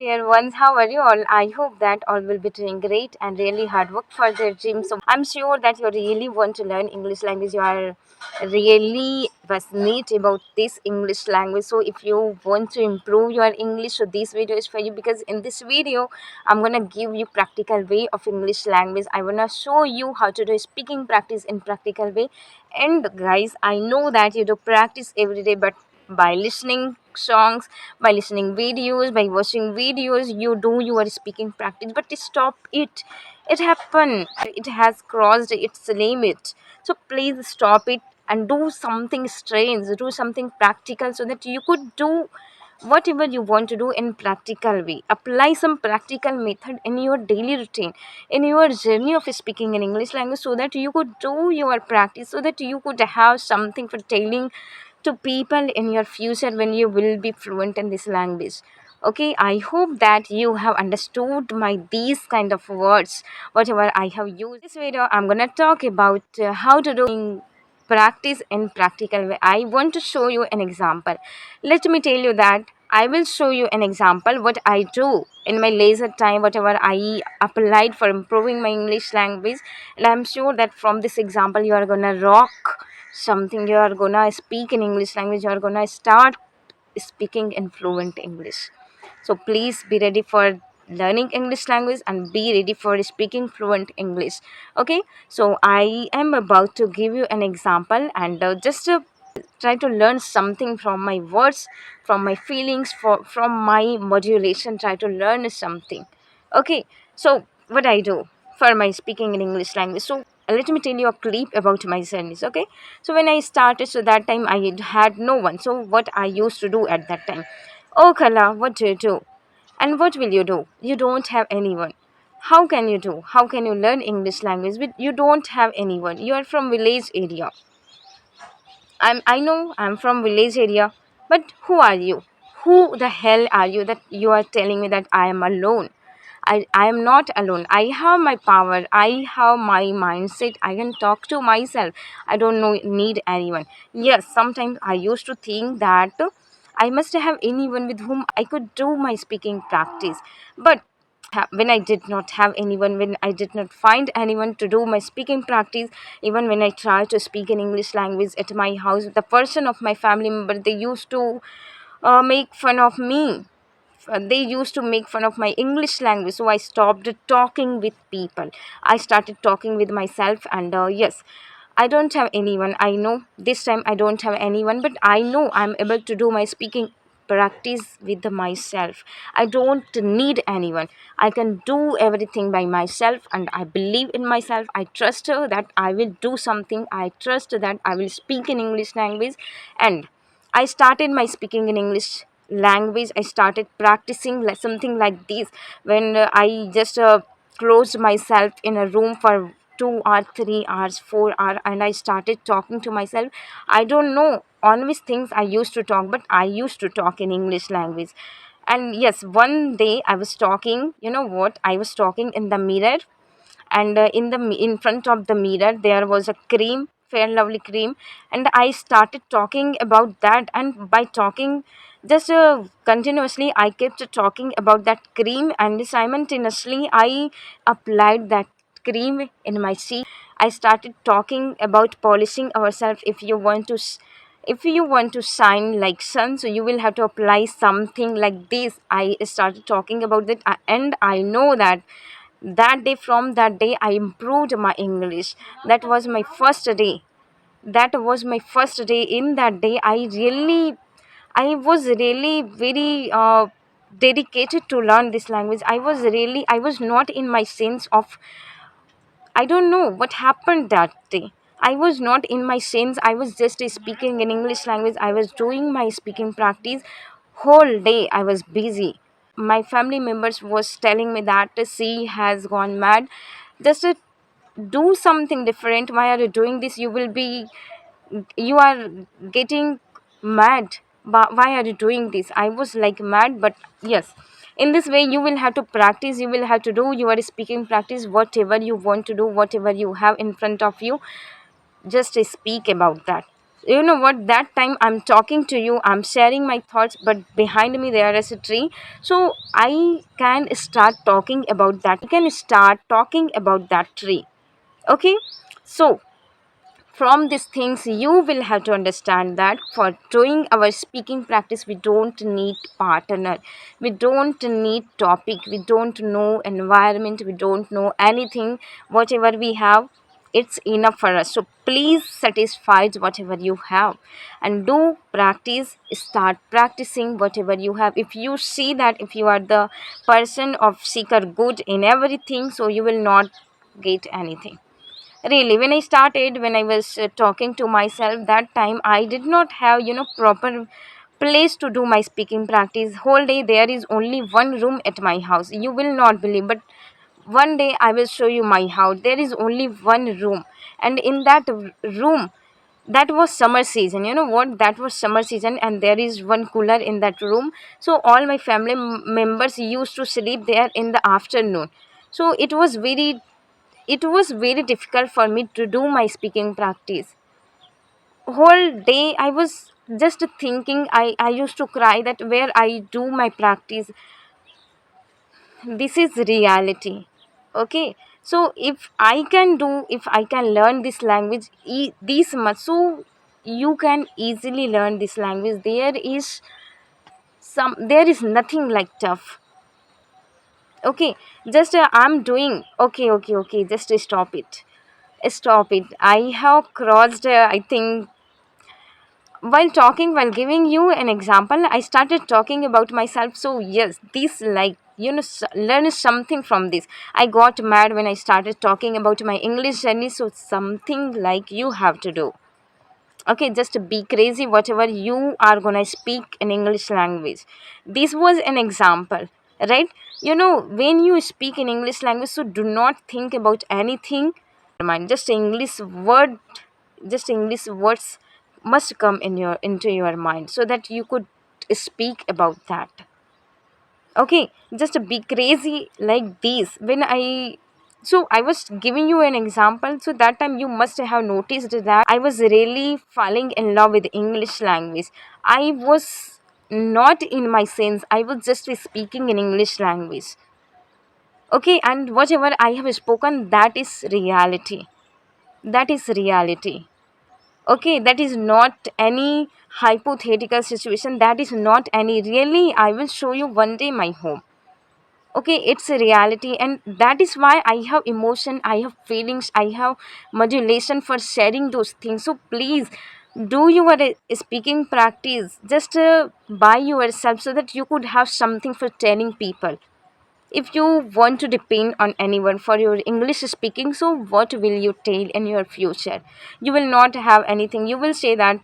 Dear ones, how are you all? I hope that all will be doing great and really hard work for their dreams. So I'm sure that you really want to learn English language. You are really passionate about this English language. So if you want to improve your English, so this video is for you, because in this video I'm gonna give you practical way of English language. I wanna show you how to do speaking practice in practical way. And guys, I know that you do practice every day, but by listening songs, by listening videos, by watching videos, you do your speaking practice, but stop it. It happened, it has crossed its limit. So please stop it and do something strange, do something practical, so that you could do whatever you want to do in practical way. Apply some practical method in your daily routine, in your journey of speaking in English language, so that you could do your practice, so that you could have something for telling to people in your future when you will be fluent in this language. Okay, I hope that you have understood my these kind of words, whatever I have used. In this video I'm gonna talk about how to do practice in practical way. I want to show you an example. Let me tell you that I will show you an example what I do in my leisure time, whatever I applied for improving my English language. And I'm sure that from this example you are gonna rock something, you are gonna speak in English language, you are gonna start speaking in fluent English. So please be ready for learning English language and be ready for speaking fluent English. Okay, so I am about to give you an example, and just try to learn something from my words, from my feelings, from my modulation. Try to learn something. Okay, so what I do for my speaking in English language. So let me tell you a clip about my journeys. Okay, so when I started, so that time I had no one. So what I used to do at that time? Oh Kala, what do you do? And what will you do? You don't have anyone. How can you do? How can you learn English language with you don't have anyone? You are from village area. I know I'm from village area, but who are you? Who the hell are you that you are telling me that I am alone? I am not alone. I have my power. I have my mindset. I can talk to myself. I don't know need anyone. Yes, sometimes I used to think that I must have anyone with whom I could do my speaking practice. But when I did not have anyone, when I did not find anyone to do my speaking practice, even when I tried to speak in English language at my house, the person of my family member, they used to make fun of me. They used to make fun of my English language, so I stopped talking with people. I started talking with myself, and yes, I don't have anyone. I know this time I don't have anyone, but I know I'm able to do my speaking practice with myself. I don't need anyone. I can do everything by myself, and I believe in myself. I trust that I will do something. I trust that I will speak in English language, and I started my speaking in English language. I started practicing something like this when I just closed myself in a room for 2 or 3 hours, 4 hours, and I started talking to myself. I don't know on which things I used to talk, but I used to talk in English language. And yes, one day I was talking. You know what? I was talking in the mirror, and in front of the mirror there was a cream, fair lovely cream, and I started talking about that. And by talking just continuously, I kept talking about that cream, and simultaneously I applied that cream in my cheek. I started talking about polishing ourselves. If you want to shine like sun, so you will have to apply something like this. I started talking about that, and I know that from that day I improved my English. That was my first day. That was my first day. In that day I was really very dedicated to learn this language. I was not in my sense of, I don't know what happened that day. I was not in my sense. I was just speaking in English language. I was doing my speaking practice. Whole day I was busy. My family members was telling me that she has gone mad. Just do something different. Why are you doing this? You are getting mad. But why are you doing this? I was like mad, but yes, in this way you will have to practice. You will have to do your speaking practice. Whatever you want to do, whatever you have in front of you, just speak about that. You know what, that time I'm talking to you, I'm sharing my thoughts, but behind me there is a tree. So I can start talking about that, I can start talking about that tree. Okay, so from these things you will have to understand that for doing our speaking practice we don't need partner, we don't need topic, we don't know environment, we don't know anything. Whatever we have, it's enough for us. So please satisfy whatever you have and do practice, start practicing whatever you have. If you see that if you are the person of seeker good in everything, so you will not get anything. Really, when I started, when I was talking to myself, that time I did not have, proper place to do my speaking practice. Whole day there is only one room at my house, you will not believe, but one day I will show you my house. There is only one room, and in that room, that was summer season, you know what, that was summer season, and there is one cooler in that room. So all my family members used to sleep there in the afternoon. So it was very difficult for me to do my speaking practice. Whole day I was just thinking, I used to cry that where I do my practice, this is reality. Okay, so if I can learn this language this much, so you can easily learn this language. There is nothing like tough. Okay, just I'm doing, okay, just stop it. I have crossed, I think, while giving you an example, I started talking about myself. So yes, this, like, learn something from this. I got mad when I started talking about my English journey. So something like you have to do. Okay, just be crazy whatever you are gonna speak in English language. This was an example, right? When you speak in English language, so do not think about anything mind. Just English words must come into your mind, so that you could speak about that. Okay, just be crazy like this. I was giving you an example, so that time you must have noticed that I was really falling in love with English language. I was not in my sense, I was just speaking in English language. Okay, and whatever I have spoken, that is reality. That is reality. Okay, that is not any hypothetical situation, that is not any, really, I will show you one day my home. Okay, it's a reality, and that is why I have emotion, I have feelings, I have modulation for sharing those things. So please do your speaking practice just by yourself, so that you could have something for telling people. If you want to depend on anyone for your English speaking, so what will you tell in your future? You will not have anything. You will say that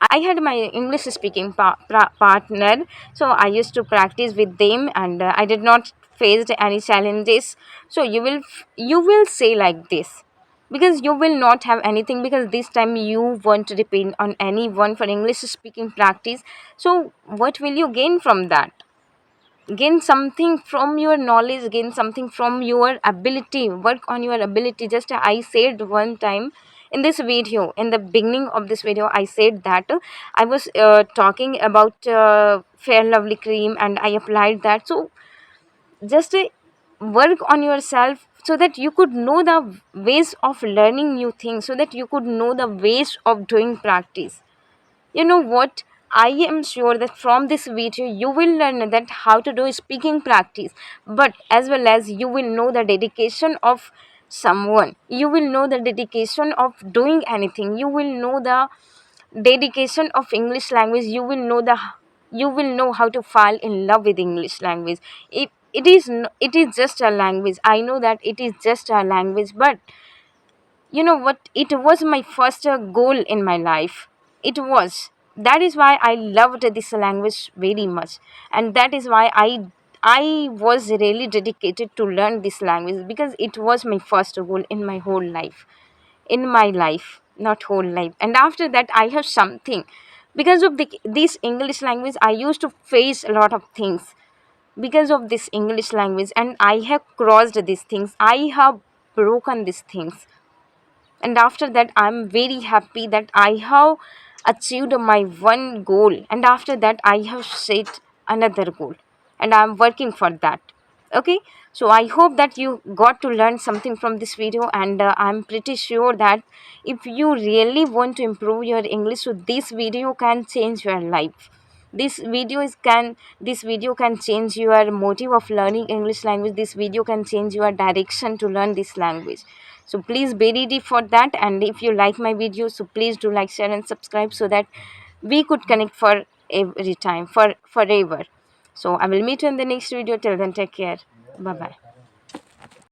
I had my English speaking partner, so I used to practice with them, and I did not face any challenges. So you will say like this, because you will not have anything, because this time you want to depend on anyone for English speaking practice. So what will you gain from that? Gain something from your knowledge, gain something from your ability, work on your ability. Just I said one time in this video, in the beginning of this video, I said that I was talking about Fair Lovely cream, and I applied that. So just work on yourself, so that you could know the ways of learning new things, so that you could know the ways of doing practice. You know what? I am sure that from this video you will learn that how to do speaking practice, but as well as you will know the dedication of someone. You will know the dedication of doing anything. You will know the dedication of English language. You will know how to fall in love with English language. It is just a language. I know that it is just a language, but you know what, it was my first goal in my life. It was. That is why I loved this language very much, and that is why I was really dedicated to learn this language, because it was my first goal in my whole life. In my life, not whole life. And after that I have something, because of this English language I used to face a lot of things because of this English language, and I have crossed these things, I have broken these things. And after that, I'm very happy that I have achieved my one goal, and after that I have set another goal, and I'm working for that. Okay, so I hope that you got to learn something from this video, and I'm pretty sure that if you really want to improve your English, so this video can change your life. This video can change your motive of learning English language. This video can change your direction to learn this language. So please be ready for that, and if you like my video, so please do like, share and subscribe, so that we could connect for every time, for forever. So I will meet you in the next video. Till then, take care. Bye bye.